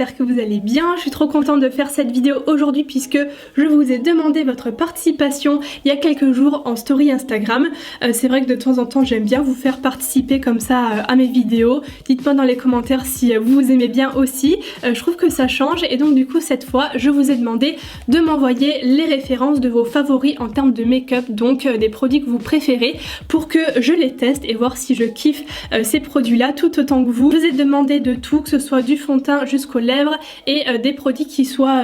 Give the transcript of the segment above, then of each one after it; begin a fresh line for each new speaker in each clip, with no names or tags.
j'espère que vous allez bien. Je suis trop contente de faire cette vidéo aujourd'hui puisque je vous ai demandé votre participation il y a quelques jours en story Instagram. C'est vrai que de temps en temps j'aime bien vous faire participer comme ça à mes vidéos. Dites-moi dans les commentaires si vous aimez bien aussi. Je trouve que ça change et donc du coup cette fois je vous ai demandé de m'envoyer les références de vos favoris en termes de make-up, donc des produits que vous préférez pour que je les teste et voir si je kiffe ces produits là tout autant que vous. Je vous ai demandé de tout, que ce soit du fond de teint jusqu'aux lèvres et des produits qui soient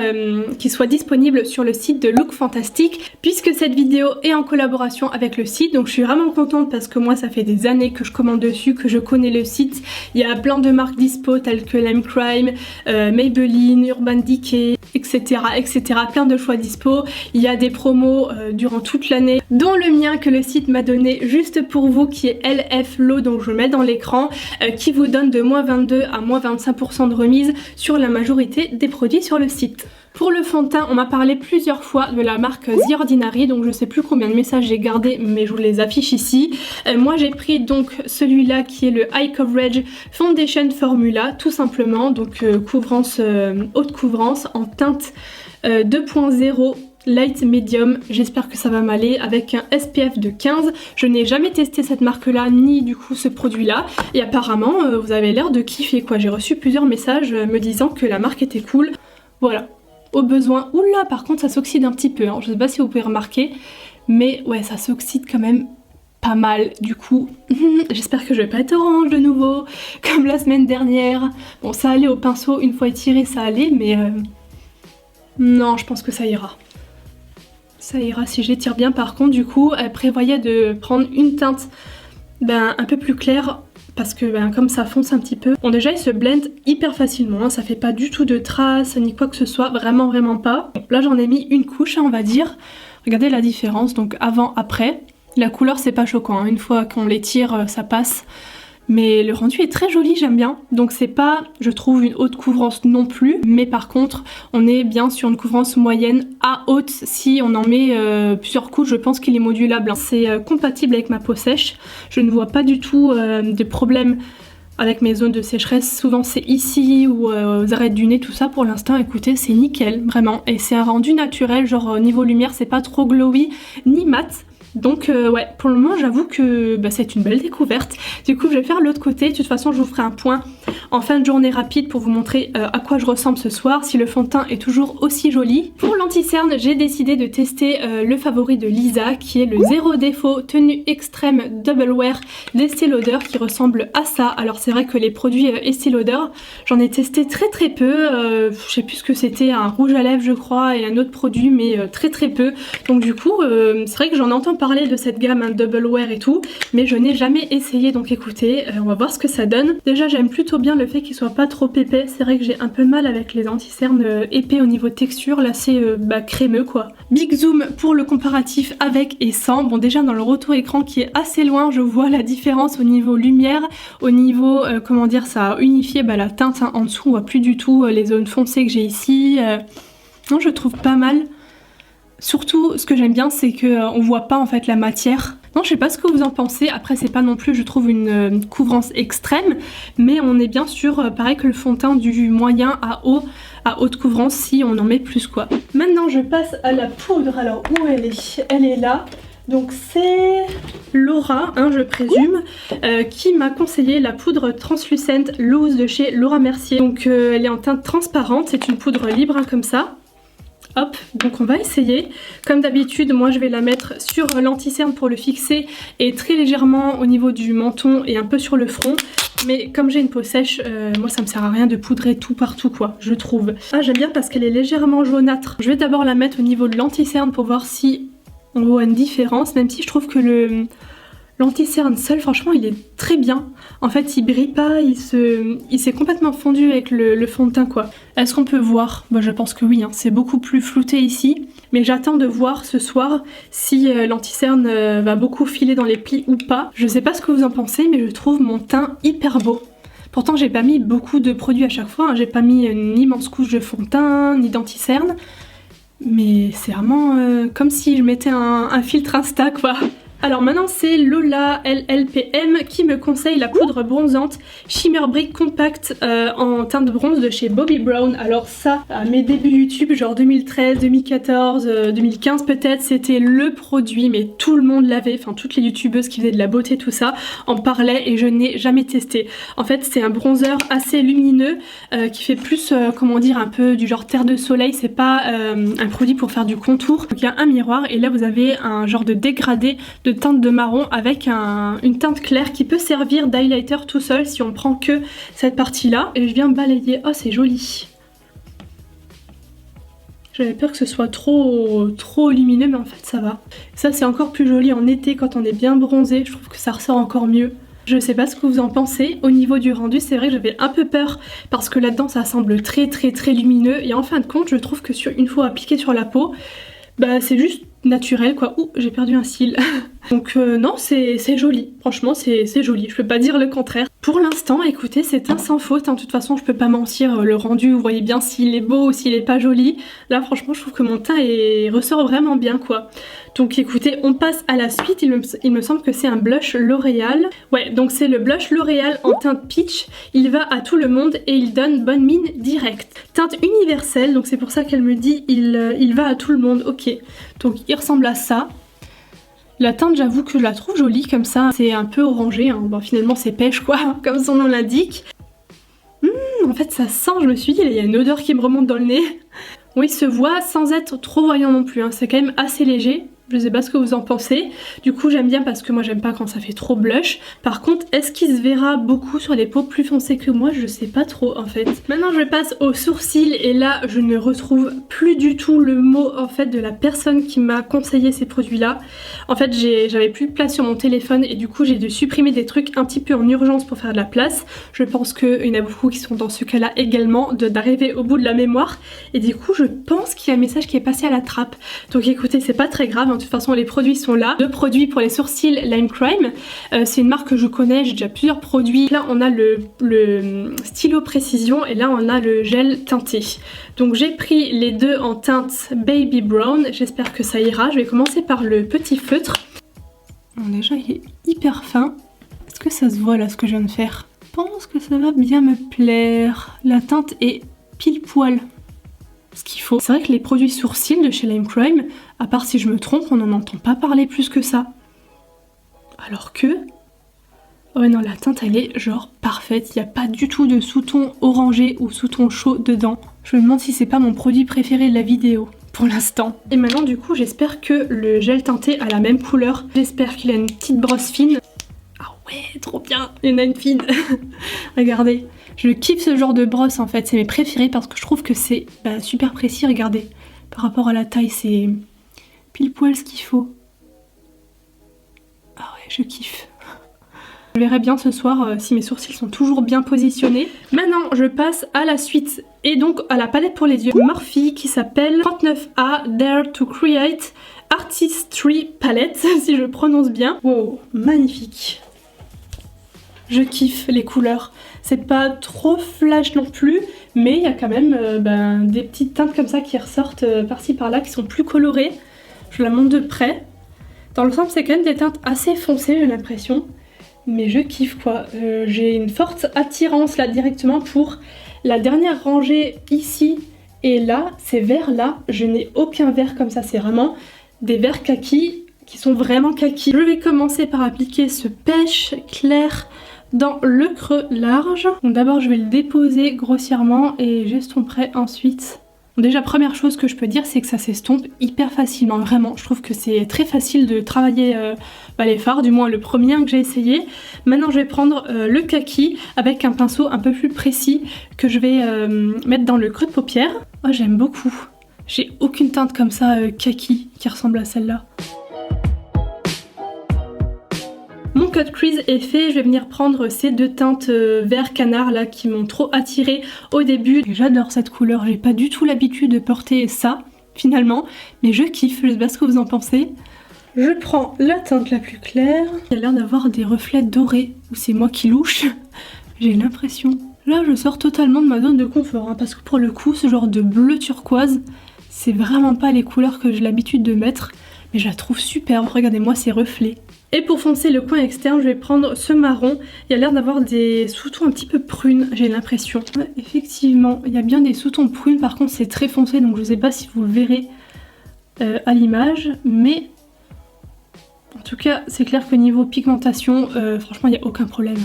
disponibles sur le site de Look Fantastic puisque cette vidéo est en collaboration avec le site, donc je suis vraiment contente parce que moi ça fait des années que je commande dessus, que je connais le site. Il y a plein de marques dispo telles que Lime Crime, Maybelline, Urban Decay, etc. Plein de choix dispo. Il y a des promos durant toute l'année, dont le mien que le site m'a donné juste pour vous qui est LF Low, donc je mets dans l'écran, qui vous donne de -22 à -25% de remise sur la majorité des produits sur le site. Pour le fond de teint, on m'a parlé plusieurs fois de la marque The Ordinary, donc je sais plus combien de messages j'ai gardé, mais je vous les affiche ici. Moi j'ai pris donc celui-là qui est le High Coverage Foundation Formula, tout simplement, donc couvrance, haute couvrance en teinte 2.0 light medium. J'espère que ça va m'aller avec un SPF de 15. Je n'ai jamais testé cette marque là ni du coup ce produit là et apparemment vous avez l'air de kiffer quoi. J'ai reçu plusieurs messages me disant que la marque était cool. Voilà, au besoin. Oula, par contre ça s'oxyde un petit peu, hein. Je sais pas si vous pouvez remarquer, mais ouais ça s'oxyde quand même pas mal. Du coup j'espère que je vais pas être orange de nouveau comme la semaine dernière. Bon, ça allait au pinceau, une fois étiré ça allait, mais non, je pense que ça ira. Ça ira si j'étire bien. Par contre du coup elle prévoyait de prendre une teinte un peu plus claire parce que comme ça fonce un petit peu. Bon, déjà il se blend hyper facilement, hein, ça fait pas du tout de traces ni quoi que ce soit, vraiment pas. Bon, là j'en ai mis une couche, hein, on va dire. Regardez la différence, donc avant après. La couleur c'est pas choquant, hein. Une fois qu'on l'étire ça passe. Mais le rendu est très joli, j'aime bien. Donc c'est pas, je trouve, une haute couvrance non plus. Mais par contre, on est bien sur une couvrance moyenne à haute. Si on en met plusieurs couches, je pense qu'il est modulable. C'est compatible avec ma peau sèche. Je ne vois pas du tout de problème avec mes zones de sécheresse. Souvent c'est ici ou aux arêtes du nez, tout ça. Pour l'instant, écoutez, c'est nickel, vraiment. Et c'est un rendu naturel, genre au niveau lumière, c'est pas trop glowy ni mat. Donc ouais, pour le moment j'avoue que c'est une belle découverte. Du coup je vais faire l'autre côté, de toute façon je vous ferai un point en fin de journée rapide pour vous montrer à quoi je ressemble ce soir, si le fond de teint est toujours aussi joli. Pour l'anti-cerne, j'ai décidé de tester le favori de Lisa qui est le Zéro Défaut Tenue Extrême Double Wear d'Estée Lauder qui ressemble à ça. Alors c'est vrai que les produits Estée Lauder, j'en ai testé très peu, je sais plus ce que c'était, un rouge à lèvres je crois et un autre produit, mais très peu. Donc du coup c'est vrai que j'en entends parler de cette gamme Double Wear et tout, mais je n'ai jamais essayé, donc écoutez, on va voir ce que ça donne. Déjà j'aime plutôt bien le fait qu'il soit pas trop épais, c'est vrai que j'ai un peu mal avec les anti-cernes épais au niveau texture, là c'est crémeux quoi. Big zoom pour le comparatif avec et sans. Bon, déjà dans le retour écran qui est assez loin, je vois la différence au niveau lumière, au niveau comment dire, ça a unifié la teinte, hein. En dessous on voit plus du tout les zones foncées que j'ai ici. Non, je trouve pas mal. Surtout, ce que j'aime bien, c'est qu'on voit pas en fait la matière. Non, je sais pas ce que vous en pensez. Après, c'est pas non plus, je trouve, une couvrance extrême, mais on est bien sûr, pareil que le fond de teint, du moyen à haute couvrance si on en met plus quoi. Maintenant, je passe à la poudre. Alors, où elle est? Elle est là. Donc c'est Laura, hein, je présume, qui m'a conseillé la poudre Translucent Loose de chez Laura Mercier. Donc elle est en teinte transparente, c'est une poudre libre, hein, comme ça. Hop, donc on va essayer. Comme d'habitude, moi je vais la mettre sur l'anti-cerne pour le fixer et très légèrement au niveau du menton et un peu sur le front. Mais comme j'ai une peau sèche, moi ça me sert à rien de poudrer tout partout quoi, je trouve. Ah, j'aime bien parce qu'elle est légèrement jaunâtre. Je vais d'abord la mettre au niveau de l'anti-cerne pour voir si on voit une différence, même si je trouve que l'anti-cerne seul, franchement, il est très bien. En fait, il brille pas, il s'est complètement fondu avec le fond de teint, quoi. Est-ce qu'on peut voir? Je pense que oui, hein. C'est beaucoup plus flouté ici. Mais j'attends de voir ce soir si l'anti-cerne va beaucoup filer dans les plis ou pas. Je sais pas ce que vous en pensez, mais je trouve mon teint hyper beau. Pourtant, j'ai pas mis beaucoup de produits à chaque fois, hein. J'ai pas mis une immense couche de fond de teint, ni d'anti-cerne. Mais c'est vraiment comme si je mettais un filtre Insta, quoi. Alors maintenant c'est Lola LLPM qui me conseille la poudre bronzante Shimmer Brick Compact en teinte bronze de chez Bobbi Brown. Alors ça, à mes débuts YouTube, genre 2013, 2014, 2015 peut-être, c'était le produit, mais tout le monde l'avait, enfin toutes les youtubeuses qui faisaient de la beauté, tout ça, en parlaient et je n'ai jamais testé. En fait c'est un bronzer assez lumineux qui fait plus, comment dire, un peu du genre terre de soleil, c'est pas un produit pour faire du contour. Donc il y a un miroir et là vous avez un genre de dégradé de teinte de marron avec une teinte claire qui peut servir d'highlighter tout seul si on prend que cette partie là. Et je viens balayer, oh c'est joli. J'avais peur que ce soit trop lumineux mais en fait ça va. Ça c'est encore plus joli en été quand on est bien bronzé, je trouve que ça ressort encore mieux. Je sais pas ce que vous en pensez. Au niveau du rendu, c'est vrai que j'avais un peu peur parce que là-dedans ça semble très lumineux et en fin de compte je trouve que une fois appliqué sur la peau, bah c'est juste naturel quoi. Ouh, j'ai perdu un cil. Donc non, c'est joli, franchement c'est joli, je peux pas dire le contraire. Pour l'instant, écoutez, c'est un sans faute, hein. De toute façon je peux pas mentir, le rendu, vous voyez bien s'il est beau ou s'il est pas joli. Là franchement je trouve que mon teint ressort vraiment bien quoi. Donc écoutez, on passe à la suite, il me semble que c'est un blush L'Oréal. Ouais, donc c'est le blush L'Oréal en teinte peach, il va à tout le monde et il donne bonne mine direct. Teinte universelle, donc c'est pour ça qu'elle me dit il va à tout le monde, ok. Donc il ressemble à ça. La teinte, j'avoue que je la trouve jolie comme ça, c'est un peu orangé, hein. Bon, finalement c'est pêche quoi, comme son nom l'indique. En fait ça sent, je me suis dit, il y a une odeur qui me remonte dans le nez. Oui, il se voit sans être trop voyant non plus, hein. C'est quand même assez léger. Je sais pas ce que vous en pensez. Du coup j'aime bien parce que moi j'aime pas quand ça fait trop blush. Par contre, est-ce qu'il se verra beaucoup sur les peaux plus foncées que moi? Je sais pas trop en fait. Maintenant je passe aux sourcils et là je ne retrouve plus du tout le mot en fait de la personne qui m'a conseillé ces produits là. En fait j'avais plus de place sur mon téléphone et du coup j'ai dû supprimer des trucs un petit peu en urgence pour faire de la place. Je pense qu'il y en a beaucoup qui sont dans ce cas là également, d'arriver au bout de la mémoire. Et du coup je pense qu'il y a un message qui est passé à la trappe. Donc écoutez, c'est pas très grave. De toute façon les produits sont là. Deux produits pour les sourcils Lime Crime, c'est une marque que je connais, j'ai déjà plusieurs produits. Là on a le stylo précision et là on a le gel teinté. Donc j'ai pris les deux en teinte Baby Brown, j'espère que ça ira. Je vais commencer par le petit feutre. Bon, déjà il est hyper fin. Est-ce que ça se voit là ce que je viens de faire? Je pense que ça va bien me plaire. La teinte est pile poil ce qu'il faut. C'est vrai que les produits sourcils de chez Lime Crime, à part si je me trompe, on n'en entend pas parler plus que ça. Alors que... ouais non, la teinte elle est genre parfaite, il n'y a pas du tout de sous-ton orangé ou sous-ton chaud dedans. Je me demande si c'est pas mon produit préféré de la vidéo pour l'instant. Et maintenant du coup j'espère que le gel teinté a la même couleur. J'espère qu'il a une petite brosse fine. Ah ouais, trop bien, il y en a une fine. Regardez. Je kiffe ce genre de brosse en fait, c'est mes préférés parce que je trouve que c'est super précis, regardez. Par rapport à la taille, c'est pile poil ce qu'il faut. Ah ouais, je kiffe. Je verrai bien ce soir si mes sourcils sont toujours bien positionnés. Maintenant, je passe à la suite et donc à la palette pour les yeux Morphe qui s'appelle 39A Dare to Create Artistry Palette, si je prononce bien. Wow, magnifique. Je kiffe les couleurs. C'est pas trop flash non plus, mais il y a quand même des petites teintes comme ça qui ressortent par-ci par-là, qui sont plus colorées. Je la montre de près. Dans l'ensemble, c'est quand même des teintes assez foncées, j'ai l'impression. Mais je kiffe quoi. J'ai une forte attirance là directement pour la dernière rangée ici et là. Ces verts là, je n'ai aucun vert comme ça. C'est vraiment des verts kaki qui sont vraiment kaki. Je vais commencer par appliquer ce pêche clair dans le creux large. Donc d'abord je vais le déposer grossièrement et j'estomperai ensuite. Bon, déjà première chose que je peux dire c'est que ça s'estompe hyper facilement, vraiment. Je trouve que c'est très facile de travailler les fards, du moins le premier que j'ai essayé. Maintenant je vais prendre le kaki avec un pinceau un peu plus précis que je vais mettre dans le creux de paupière. Oh j'aime beaucoup. J'ai aucune teinte comme ça kaki qui ressemble à celle-là. Mon cut crease est fait, je vais venir prendre ces deux teintes vert canard là qui m'ont trop attirée au début. J'adore cette couleur, j'ai pas du tout l'habitude de porter ça finalement, mais je kiffe, je sais pas ce que vous en pensez. Je prends la teinte la plus claire, il a l'air d'avoir des reflets dorés, ou c'est moi qui louche, j'ai l'impression. Là je sors totalement de ma zone de confort, hein, parce que pour le coup ce genre de bleu turquoise, c'est vraiment pas les couleurs que j'ai l'habitude de mettre, mais je la trouve superbe, regardez-moi ces reflets. Et pour foncer le coin externe, je vais prendre ce marron. Il y a l'air d'avoir des sous-tons un petit peu prunes, j'ai l'impression. Ouais, effectivement, il y a bien des sous-tons prunes, par contre c'est très foncé, donc je sais pas si vous le verrez à l'image, mais en tout cas c'est clair que niveau pigmentation, franchement il n'y a aucun problème.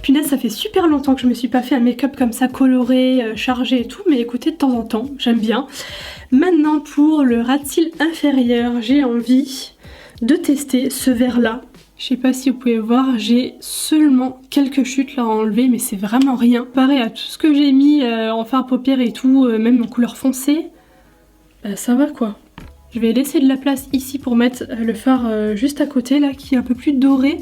Punaise, ça fait super longtemps que je me suis pas fait un make-up comme ça coloré, chargé et tout, mais écoutez, de temps en temps, j'aime bien. Maintenant pour le ras de cils inférieur, j'ai envie de tester ce vert là. Je sais pas si vous pouvez voir, j'ai seulement quelques chutes là à enlever, mais c'est vraiment rien. Pareil à tout ce que j'ai mis en fard à paupières et tout, même en couleur foncée, bah, ça va quoi. Je vais laisser de la place ici pour mettre le fard juste à côté là, qui est un peu plus doré.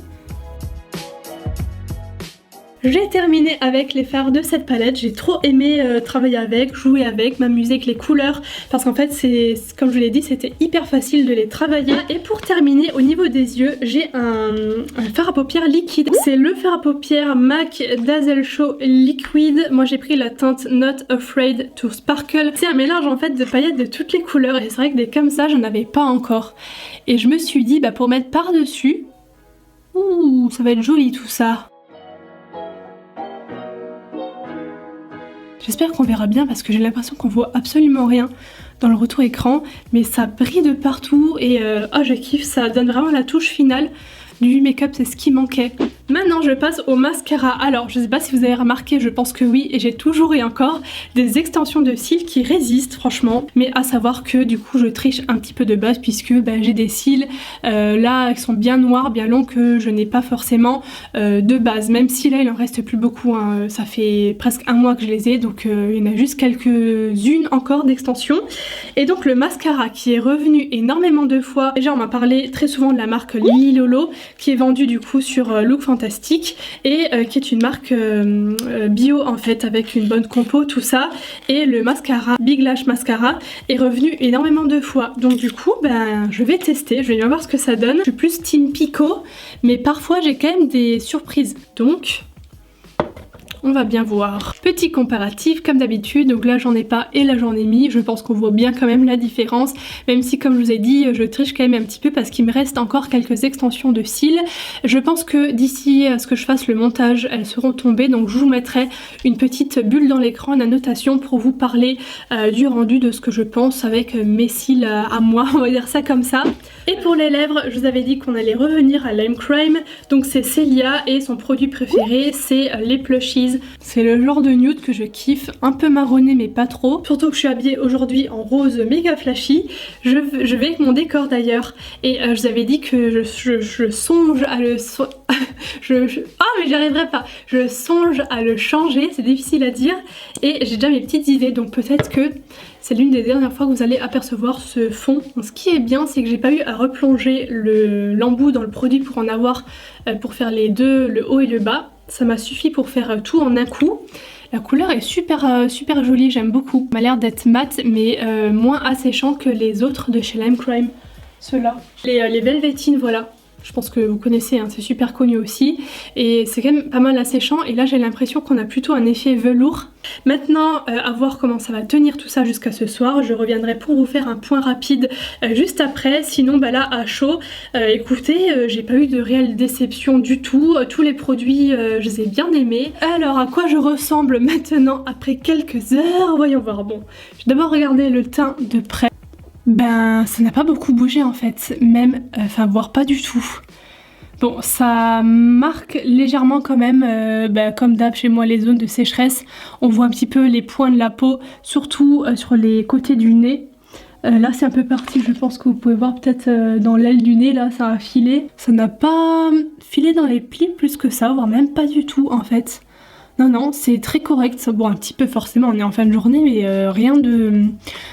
J'ai terminé avec les fards de cette palette, j'ai trop aimé travailler avec, jouer avec, m'amuser avec les couleurs parce qu'en fait c'est, comme je l'ai dit, c'était hyper facile de les travailler. Et pour terminer au niveau des yeux, j'ai un fard à paupières liquide. C'est le fard à paupières MAC Dazzle Show Liquid. Moi j'ai pris la teinte Not Afraid to Sparkle. C'est un mélange en fait de paillettes de toutes les couleurs et c'est vrai que des comme ça j'en avais pas encore. Et je me suis dit bah pour mettre par dessus, ouh ça va être joli tout ça. J'espère qu'on verra bien parce que j'ai l'impression qu'on voit absolument rien dans le retour écran, mais ça brille de partout et oh je kiffe, ça donne vraiment la touche finale du make-up, c'est ce qui manquait. Maintenant je passe au mascara. Alors je sais pas si vous avez remarqué, je pense que oui, et j'ai toujours et encore des extensions de cils qui résistent franchement, mais à savoir que du coup je triche un petit peu de base puisque bah, j'ai des cils là qui sont bien noirs, bien longs, que je n'ai pas forcément de base, même si là il en reste plus beaucoup, hein. Ça fait presque un mois que je les ai, donc il y en a juste quelques-unes encore d'extensions. Et donc le mascara qui est revenu énormément de fois, déjà on m'a parlé très souvent de la marque Lily Lolo qui est vendue du coup sur Look Fantastic et qui est une marque bio en fait avec une bonne compo, tout ça. Et le mascara Big Lash Mascara est revenu énormément de fois, donc du coup ben je vais tester, je vais bien voir ce que ça donne. Je suis plus team Pico, mais parfois j'ai quand même des surprises, donc on va bien voir. Petit comparatif comme d'habitude, donc là j'en ai pas et là j'en ai mis, je pense qu'on voit bien quand même la différence, même si comme je vous ai dit je triche quand même un petit peu parce qu'il me reste encore quelques extensions de cils. Je pense que d'ici à ce que je fasse le montage elles seront tombées, donc je vous mettrai une petite bulle dans l'écran, une annotation pour vous parler du rendu, de ce que je pense avec mes cils à moi, on va dire ça comme ça. Et pour les lèvres, je vous avais dit qu'on allait revenir à Lime Crime, donc c'est Célia et son produit préféré c'est les plushies. C'est le genre de nude que je kiffe, un peu marronné mais pas trop. Surtout que je suis habillée aujourd'hui en rose méga flashy. Je vais avec mon décor d'ailleurs. Et je vous avais dit que je songe à le... Ah mais j'y arriverai pas. Je songe à le changer, c'est difficile à dire. Et j'ai déjà mes petites idées, donc peut-être que c'est l'une des dernières fois que vous allez apercevoir ce fond. Donc, ce qui est bien, c'est que j'ai pas eu à replonger l'embout dans le produit pour en avoir, pour faire les deux, le haut et le bas. Ça m'a suffi pour faire tout en un coup. La couleur est super jolie, j'aime beaucoup. Ça m'a l'air d'être mat mais moins asséchant que les autres de chez Lime Crime. Ceux-là. Les Velvetines, voilà. Je pense que vous connaissez, hein, c'est super connu aussi. Et c'est quand même pas mal asséchant. Et là j'ai l'impression qu'on a plutôt un effet velours. Maintenant, à voir comment ça va tenir tout ça jusqu'à ce soir. Je reviendrai pour vous faire un point rapide juste après. Sinon, bah là, à chaud, écoutez, j'ai pas eu de réelle déception du tout. Tous les produits, je les ai bien aimés. Alors, à quoi je ressemble maintenant après quelques heures? Voyons voir. Bon, je vais d'abord regarder le teint de près. Ben, ça n'a pas beaucoup bougé en fait, même, enfin voire pas du tout. Bon, ça marque légèrement quand même, comme d'hab chez moi, les zones de sécheresse. On voit un petit peu les points de la peau, surtout sur les côtés du nez. Là c'est un peu parti, je pense que vous pouvez voir peut-être dans l'aile du nez, là ça a filé. Ça n'a pas filé dans les plis plus que ça, voire même pas du tout en fait. Non, c'est très correct, bon un petit peu forcément, on est en fin de journée, mais rien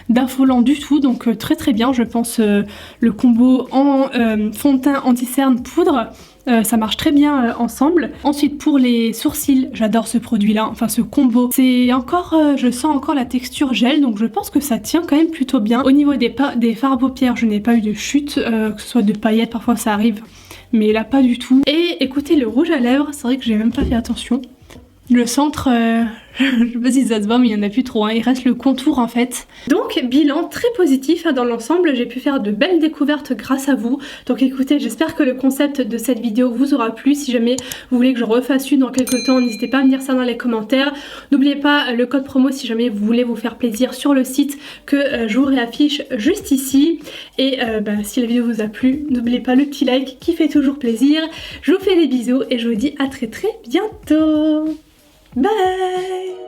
d'affolant du tout, donc très bien, je pense le combo en fond de teint anti-cerne poudre, ça marche très bien ensemble. Ensuite pour les sourcils, j'adore ce produit là, enfin ce combo, c'est encore, je sens encore la texture gel, donc je pense que ça tient quand même plutôt bien. Au niveau des fards à paupières, je n'ai pas eu de chute, que ce soit de paillettes, parfois ça arrive, mais là pas du tout. Et écoutez le rouge à lèvres, c'est vrai que j'ai même pas fait attention. Le centre, Je sais pas si ça se voit mais il y en a plus trop, hein. Il reste le contour en fait. Donc bilan très positif hein, dans l'ensemble, j'ai pu faire de belles découvertes grâce à vous. Donc écoutez, j'espère que le concept de cette vidéo vous aura plu. Si jamais vous voulez que je refasse une dans quelques temps, n'hésitez pas à me dire ça dans les commentaires. N'oubliez pas le code promo si jamais vous voulez vous faire plaisir sur le site que je vous réaffiche juste ici. Et si la vidéo vous a plu, n'oubliez pas le petit like qui fait toujours plaisir. Je vous fais des bisous et je vous dis à très bientôt. Bye.